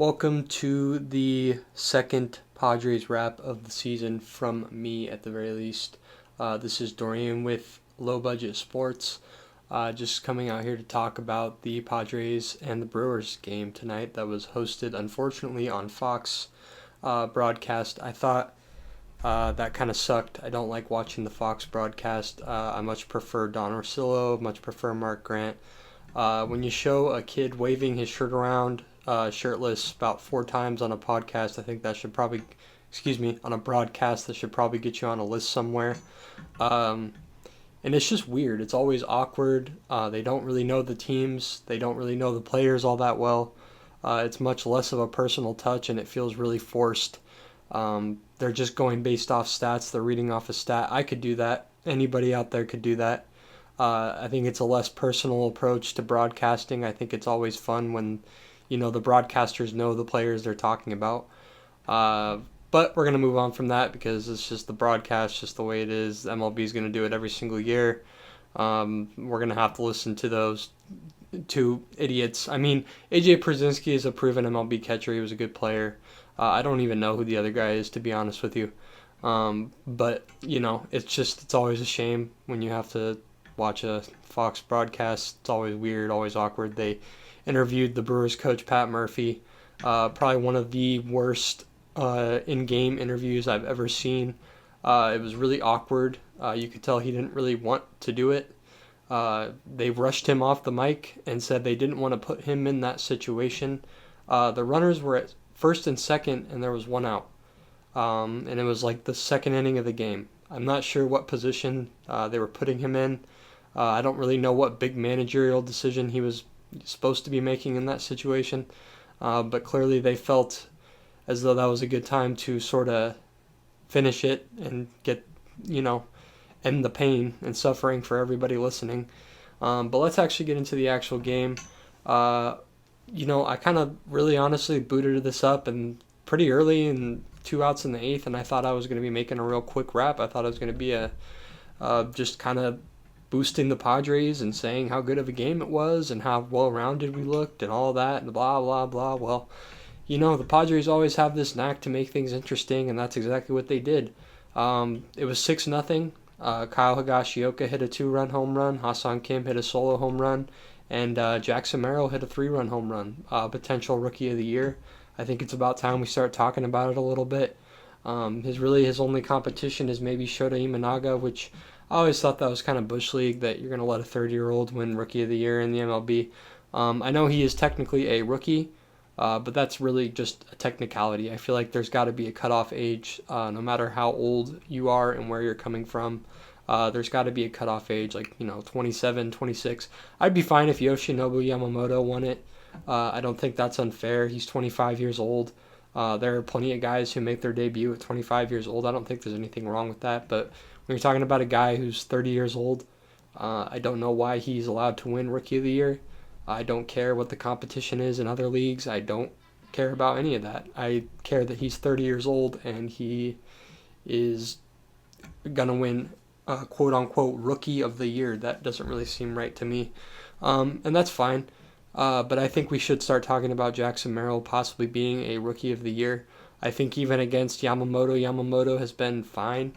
Welcome to the second Padres wrap of the season from me, at the very least. This is Dorian with Low Budget Sports. Just coming out here to talk about the Padres and the Brewers game tonight that was hosted, unfortunately, on Fox broadcast. I thought that kind of sucked. I don't like watching the Fox broadcast. I much prefer Don Orsillo, much prefer Mark Grant. When you show a kid waving his shirt around shirtless about 4 times on a podcast, I think that should probably, on a broadcast, that should probably get you on a list somewhere. And it's just weird. It's always awkward. They don't really know the teams. They don't really know the players all that well. It's much less of a personal touch, and it feels really forced. They're just going based off stats. They're reading off a stat. I could do that. Anybody out there could do that. I think it's a less personal approach to broadcasting. I think it's always fun when, the broadcasters know the players they're talking about. But we're going to move on from that because it's just the broadcast, just the way it is. MLB is going to do it every single year. We're going to have to listen to those two idiots. I mean, AJ Pierzynski is a proven MLB catcher. He was a good player. I don't even know who the other guy is, to be honest with you. But, it's always a shame when you have to watch a Fox broadcast. It's always weird, always awkward. They interviewed the Brewers coach, Pat Murphy. Probably one of the worst in-game interviews I've ever seen. It was really awkward. You could tell he didn't really want to do it. They rushed him off the mic and said they didn't want to put him in that situation. The runners were at first and second, and there was one out. And it was like the second inning of the game. I'm not sure what position they were putting him in. I don't really know what big managerial decision he was supposed to be making in that situation. But clearly they felt as though that was a good time to sort of finish it and get, end the pain and suffering for everybody listening. But let's actually get into the actual game. I kind of really honestly booted this up and pretty early and 2 outs in the eighth, and I thought I was going to be making a real quick wrap. I thought it was going to be just kind of boosting the Padres and saying how good of a game it was and how well-rounded we looked and all that and blah, blah, blah. Well, the Padres always have this knack to make things interesting, and that's exactly what they did. It was 6-0. Kyle Higashioka hit a 2-run home run. Ha-Seong Kim hit a solo home run. And Jackson Merrill hit a 3-run home run. Potential Rookie of the Year. I think it's about time we start talking about it a little bit. His only competition is maybe Shota Imanaga, which I always thought that was kind of Bush League, that you're going to let a 30-year-old win Rookie of the Year in the MLB. I know he is technically a rookie, but that's really just a technicality. I feel like there's got to be a cutoff age, no matter how old you are and where you're coming from. There's got to be a cutoff age, like, 27, 26. I'd be fine if Yoshinobu Yamamoto won it. I don't think that's unfair. He's 25 years old. There are plenty of guys who make their debut at 25 years old. I don't think there's anything wrong with that. But when you're talking about a guy who's 30 years old, I don't know why he's allowed to win Rookie of the Year. I don't care what the competition is in other leagues. I don't care about any of that. I care that he's 30 years old and he is going to win quote-unquote Rookie of the Year. That doesn't really seem right to me. And that's fine. But I think we should start talking about Jackson Merrill possibly being a Rookie of the Year. I think even against Yamamoto has been fine.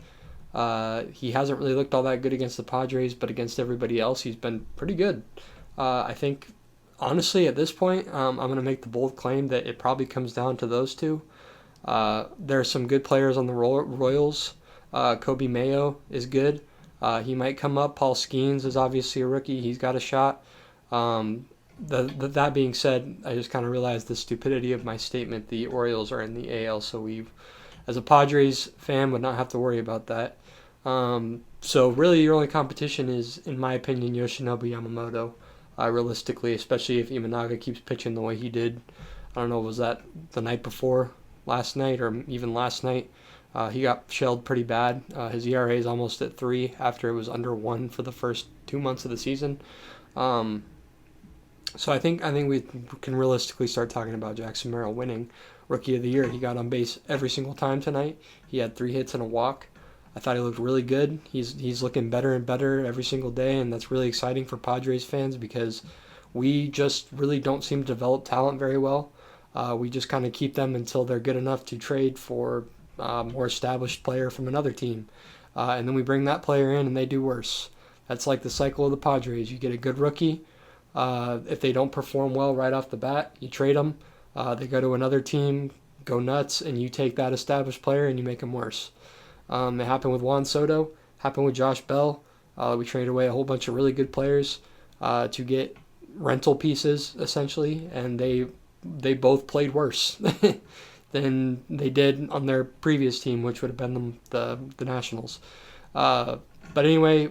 He hasn't really looked all that good against the Padres, but against everybody else, he's been pretty good. I think, honestly, at this point, I'm going to make the bold claim that it probably comes down to those two. There are some good players on the Royals. Kobe Mayo is good. He might come up. Paul Skeens is obviously a rookie. He's got a shot. That being said, I just kind of realized the stupidity of my statement. The Orioles are in the AL, so we, as a Padres fan, would not have to worry about that. So really your only competition is, in my opinion, Yoshinobu Yamamoto. Realistically, especially if Imanaga keeps pitching the way he did. I don't know, was that the night before last night or even last night? He got shelled pretty bad. His ERA is almost at 3 after it was under 1 for the first 2 months of the season. So I think we can realistically start talking about Jackson Merrill winning Rookie of the Year. He got on base every single time tonight. He had 3 hits and a walk. I thought he looked really good. He's looking better and better every single day, and that's really exciting for Padres fans because we just really don't seem to develop talent very well. We just kind of keep them until they're good enough to trade for a more established player from another team. And then we bring that player in and they do worse. That's like the cycle of the Padres. You get a good rookie. If they don't perform well right off the bat, you trade them. They go to another team, go nuts, and you take that established player and you make them worse. It happened with Juan Soto, happened with Josh Bell. We traded away a whole bunch of really good players to get rental pieces, essentially, and they both played worse than they did on their previous team, which would have been the Nationals. But anyway,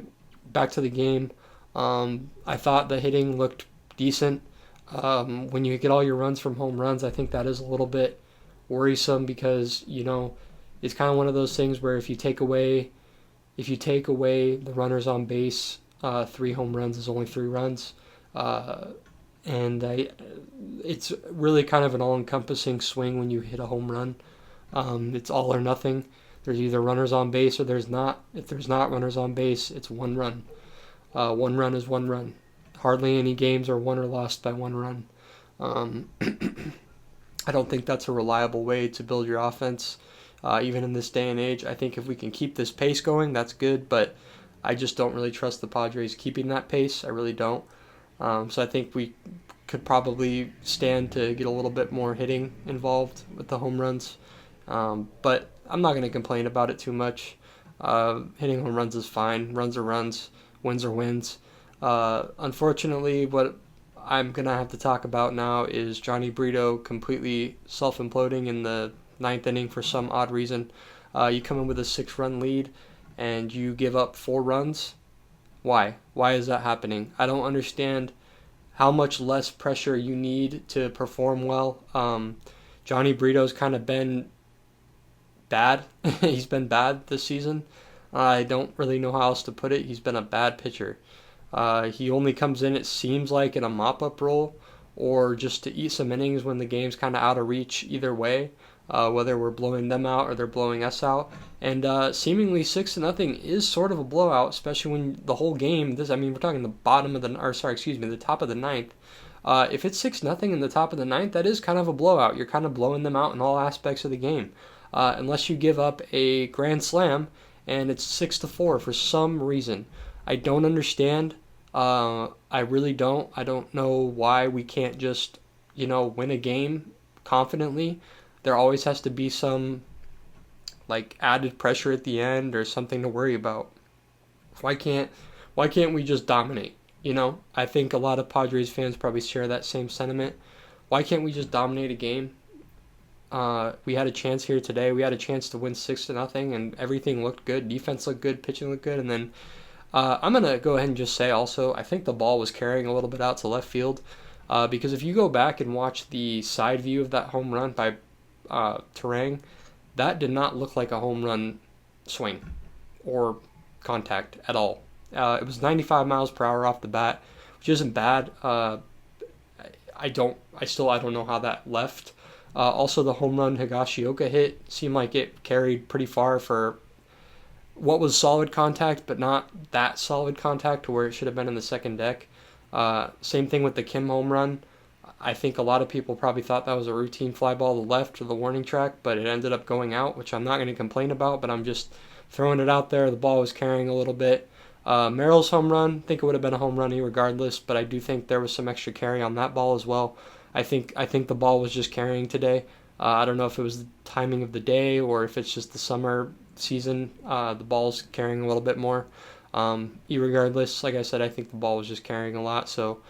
back to the game. I thought the hitting looked decent. When you get all your runs from home runs, I think that is a little bit worrisome because, it's kind of one of those things where if you take away the runners on base, 3 home runs is only 3 runs. It's really kind of an all-encompassing swing when you hit a home run. It's all or nothing. There's either runners on base or there's not. If there's not runners on base, it's 1 run. 1 run is 1 run. Hardly any games are won or lost by 1 run. I don't think that's a reliable way to build your offense, even in this day and age. I think if we can keep this pace going, that's good, but I just don't really trust the Padres keeping that pace. I really don't. So I think we could probably stand to get a little bit more hitting involved with the home runs. But I'm not going to complain about it too much. Hitting home runs is fine. Runs are runs. Wins are wins. Unfortunately, what I'm going to have to talk about now is Johnny Brito completely self-imploding in the 9th inning for some odd reason. You come in with a 6-run lead and you give up 4 runs. Why? Why is that happening? I don't understand how much less pressure you need to perform well. Johnny Brito's kind of been bad. He's been bad this season. I don't really know how else to put it. He's been a bad pitcher. He only comes in, it seems like, in a mop-up role or just to eat some innings when the game's kind of out of reach either way, whether we're blowing them out or they're blowing us out. And seemingly 6-0 is sort of a blowout, especially when the whole game, we're talking the top of the ninth. If it's 6-0 in the top of the ninth, that is kind of a blowout. You're kind of blowing them out in all aspects of the game. Unless you give up a grand slam and it's 6-4 for some reason. I don't understand. I really don't. I don't know why we can't just, win a game confidently. There always has to be some added pressure at the end or something to worry about. Why can't we just dominate? I think a lot of Padres fans probably share that same sentiment. Why can't we just dominate a game? We had a chance here today. We had a chance to win 6-0, and everything looked good. Defense looked good. Pitching looked good. And then I'm going to go ahead and just say also, I think the ball was carrying a little bit out to left field. Because if you go back and watch the side view of that home run by Terang, that did not look like a home run swing or contact at all. It was 95 miles per hour off the bat, which isn't bad. I don't know how that left. Also, the home run Higashioka hit seemed like it carried pretty far for what was solid contact, but not that solid contact to where it should have been in the second deck. Same thing with the Kim home run. I think a lot of people probably thought that was a routine fly ball to the left or the warning track, but it ended up going out, which I'm not going to complain about, but I'm just throwing it out there. The ball was carrying a little bit. Merrill's home run, I think it would have been a home run regardless, but I do think there was some extra carry on that ball as well. I think the ball was just carrying today. I don't know if it was the timing of the day or if it's just the summer season. The ball's carrying a little bit more. Irregardless, like I said, I think the ball was just carrying a lot, so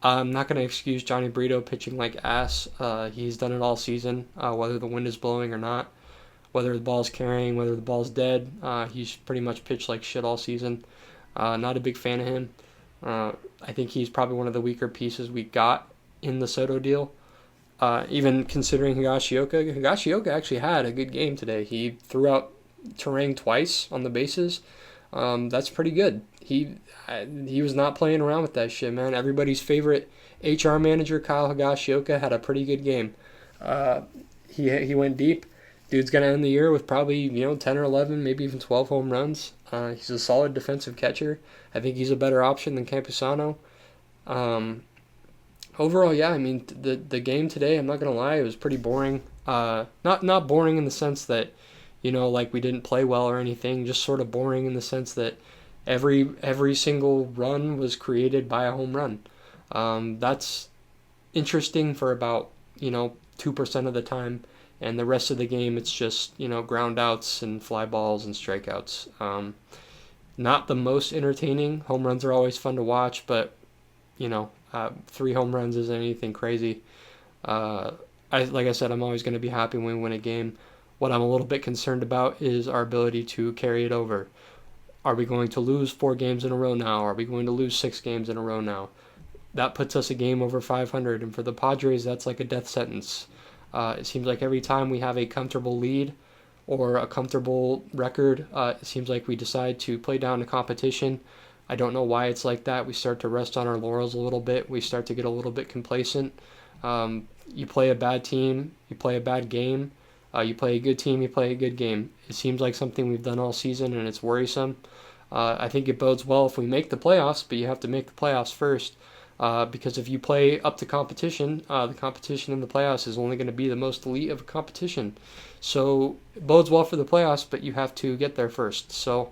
I'm not going to excuse Johnny Brito pitching like ass. He's done it all season, whether the wind is blowing or not, whether the ball's carrying, whether the ball's dead. He's pretty much pitched like shit all season. Not a big fan of him. I think he's probably one of the weaker pieces we got in the Soto deal. Even considering Higashioka actually had a good game today. He threw out Terang twice on the bases. That's pretty good. He was not playing around with that shit, man. Everybody's favorite HR manager, Kyle Higashioka, had a pretty good game. He went deep. Dude's going to end the year with probably 10 or 11, maybe even 12 home runs. He's a solid defensive catcher. I think he's a better option than Campusano. Overall, yeah, I mean the game today, I'm not gonna lie, it was pretty boring. Not boring in the sense that, like we didn't play well or anything. Just sort of boring in the sense that every single run was created by a home run. That's interesting for about 2% of the time, and the rest of the game it's just ground outs and fly balls and strikeouts. Not the most entertaining. Home runs are always fun to watch, but 3 home runs isn't anything crazy. Uh, like I said, I'm always going to be happy when we win a game. What I'm a little bit concerned about is our ability to carry it over. Are we going to lose 4 games in a row now? Are we going to lose 6 games in a row now? That puts us a game over 500, and for the Padres, that's like a death sentence. It seems like every time we have a comfortable lead or a comfortable record, it seems like we decide to play down the competition. I don't know why it's like that. We start to rest on our laurels a little bit. We start to get a little bit complacent. You play a bad team, you play a bad game. You play a good team, you play a good game. It seems like something we've done all season, and it's worrisome. I think it bodes well if we make the playoffs, but you have to make the playoffs first. Because if you play up to competition, the competition in the playoffs is only going to be the most elite of a competition. So it bodes well for the playoffs, but you have to get there first. So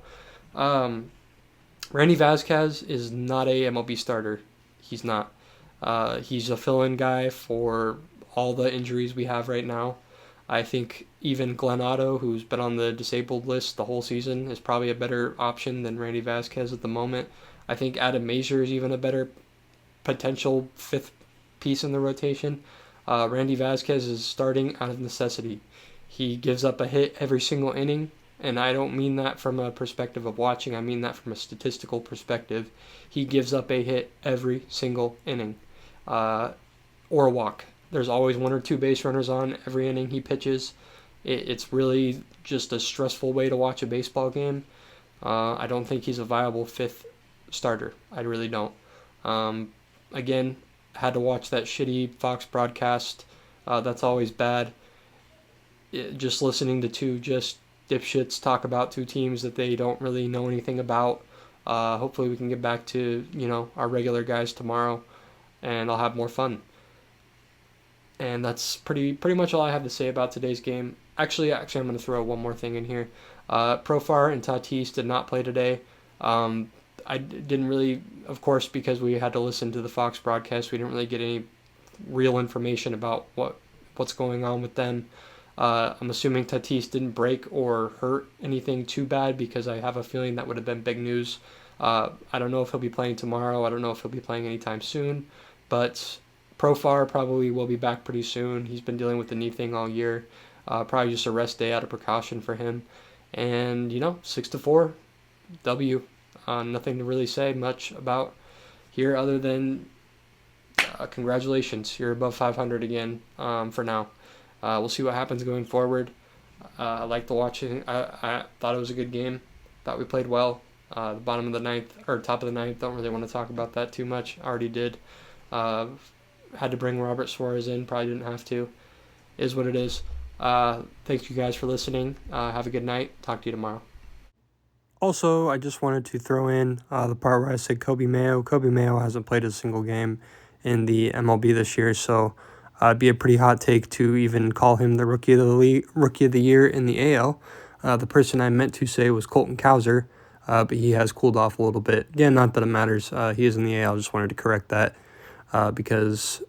Randy Vasquez is not a MLB starter. He's not. He's a fill-in guy for all the injuries we have right now. I think even Glenn Otto, who's been on the disabled list the whole season, is probably a better option than Randy Vasquez at the moment. I think Adam Mazur is even a better potential fifth piece in the rotation. Randy Vasquez is starting out of necessity. He gives up a hit every single inning, and I don't mean that from a perspective of watching. I mean that from a statistical perspective. He gives up a hit every single inning, or a walk. There's always 1 or 2 base runners on every inning he pitches. It's really just a stressful way to watch a baseball game. I don't think he's a viable fifth starter. I really don't. Again, had to watch that shitty Fox broadcast. That's always bad. Just listening to 2 just dipshits talk about 2 teams that they don't really know anything about. Hopefully we can get back to, our regular guys tomorrow, and I'll have more fun. And that's pretty much all I have to say about today's game. Actually, I'm going to throw one more thing in here. Profar and Tatis did not play today. I didn't really, of course, because we had to listen to the Fox broadcast, we didn't really get any real information about what's going on with them. I'm assuming Tatis didn't break or hurt anything too bad, because I have a feeling that would have been big news. I don't know if he'll be playing tomorrow. I don't know if he'll be playing anytime soon. But Profar probably will be back pretty soon. He's been dealing with the knee thing all year. Probably just a rest day out of precaution for him. And, 6-4, W. Nothing to really say much about here other than congratulations. You're above 500 again for now. We'll see what happens going forward. I liked the watching. I thought it was a good game. Thought we played well. The bottom of the ninth, or top of the ninth, don't really want to talk about that too much. Already did. Had to bring Robert Suarez in. Probably didn't have to. Is what it is. Thank you guys for listening. Have a good night. Talk to you tomorrow. Also, I just wanted to throw in the part where I said Kobe Mayo. Kobe Mayo hasn't played a single game in the MLB this year, so it'd be a pretty hot take to even call him the rookie of the year in the AL. The person I meant to say was Colton Cowser, but he has cooled off a little bit. Again, not that it matters. He is in the AL. Just wanted to correct that because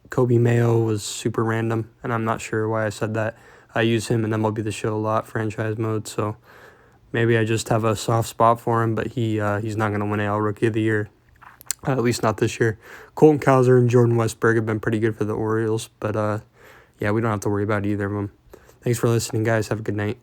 Kobe Mayo was super random, and I'm not sure why I said that. I use him in MLB The Show a lot, franchise mode, so maybe I just have a soft spot for him, but he's not going to win AL Rookie of the Year, at least not this year. Colton Cowser and Jordan Westburg have been pretty good for the Orioles, but yeah, we don't have to worry about either of them. Thanks for listening, guys. Have a good night.